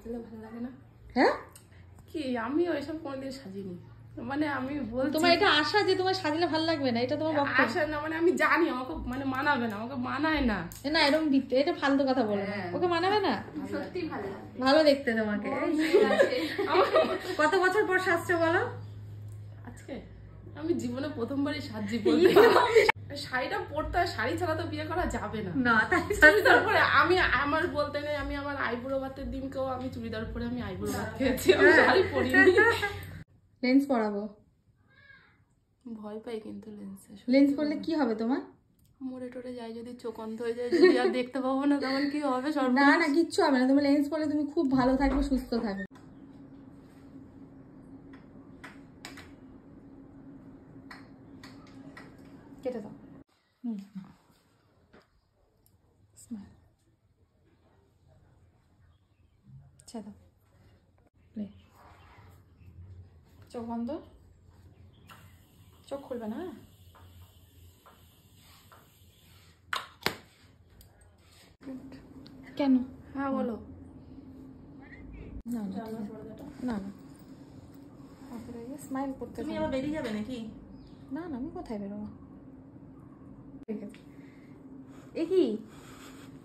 সাজলে ভালো লাগে না? হ্যাঁ কি আমি ওইসব কোনোদিন সাজিনি, মানে আমি বলছি তোমার এটা আশা যে তোমার সাজলে ভালো লাগবে না, এটা তোমার বক্তব্য? আশা না, মানে আমি জানি আমাকে মানে মানাবে না, আমাকে মানায় না। না এরকম দিতে, এটা ফালতু কথা বলো না। ওকে মানাবে না? সত্যি ভালো লাগে, ভালো দেখতে তোমাকে। কত বছর পর সাজছো বলো? আজকে আমি জীবনে প্রথমবারই সাজি বলতে। শাড়িটা পরতে হয়, শাড়ি ছাড়া তো বিয়ে করা যাবে না। না তাই চুড়িদার পরে আমি আমার বলতে নেই, আমি আমার আইবুড়ো ভাতের দিনকেও আমি চুড়িদার পরে আমি আইবুড়ো ভাত খেয়েছি, আমি শাড়ি পরিনি। লেন্স পরাবো? ভয় পাই কিন্তু লেন্সে। লেন্স পরলে কি হবে তোমার? মোড়ে টোরে যাই যদি, চোখ অন্ধ হয়ে যায় যদি, আর দেখতে পাবো না, তখন কি হবে? না না কিচ্ছু হবে না, তুমি লেন্স পরলে তুমি খুব ভালো থাকবে, সুস্থ থাকবে। কেটে দাও। স্মাইল। ছেড়ে দাও। চোখ বন্ধ, চোখ খুলবে না। কেন? হ্যাঁ বলো। না না না না, স্মাইল করতে। তুমি আবার বেরিয়ে যাবে নাকি? না না আমি কোথায় বেরোবো? ঠিক আছে। এ কি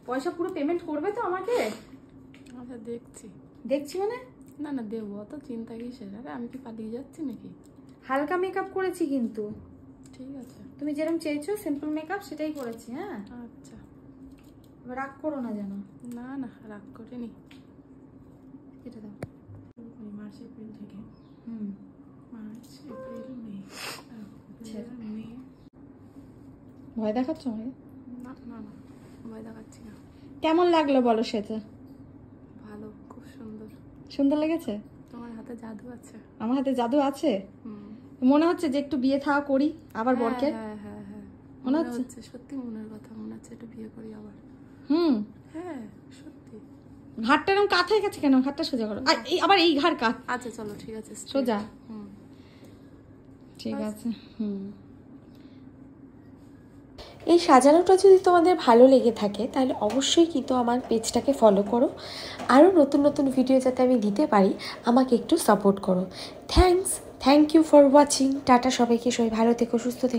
পয়সা পুরো পেমেন্ট করবে তো আমাকে? আচ্ছা দেখছি। দেখছি মানে? না না দেবো, অত চিন্তা কিসের? আরে আমি কি পালিয়ে যাচ্ছি নাকি? হালকা মেকআপ করেছি কিন্তু। ঠিক আছে, তুমি যেরকম চেয়েছো সিম্পল মেকআপ সেটাই করেছি। হ্যাঁ আচ্ছা রাগ করো না যেন। না না রাগ করিনি। কেটে দাও। মার্চ এপ্রিল থেকে। March April May. মে। ভয় দেখাচ্ছ আমাকে? না না না ভয় দেখাচ্ছি না। কেমন লাগলো বলো সেটা? ভালো, খুব সুন্দর। সুন্দর লেগেছে? তোমার হাতে জাদু আছে। আমার হাতে জাদু আছে? হুম, মনে হচ্ছে যে একটু বিয়ে থাওয়া করি আবার বরকে। হ্যাঁ হ্যাঁ হ্যাঁ মনে মনে হচ্ছে? হচ্ছে, সত্যি মনের কথা মনে হচ্ছে, একটু বিয়ে করি আবার। হ্যাঁ সত্যি। ঘাটটা এরকম কাত হয়ে গেছে কেন? ঘাটটা সোজা করো। আবার এই ঘাড় কাত। আচ্ছা চলো ঠিক আছে, সোজা। হুম ঠিক আছে। এই সাজানোটা যদি তোমাদের ভালো লেগে থাকে তাহলে অবশ্যই কিন্তু আমার পেজটাকে ফলো করো, আরও নতুন নতুন ভিডিও যাতে আমি দিতে পারি আমাকে একটু সাপোর্ট করো। Thank you for watching. Tata সবাইকে, সবাই ভালো থেকো, সুস্থ থেকো।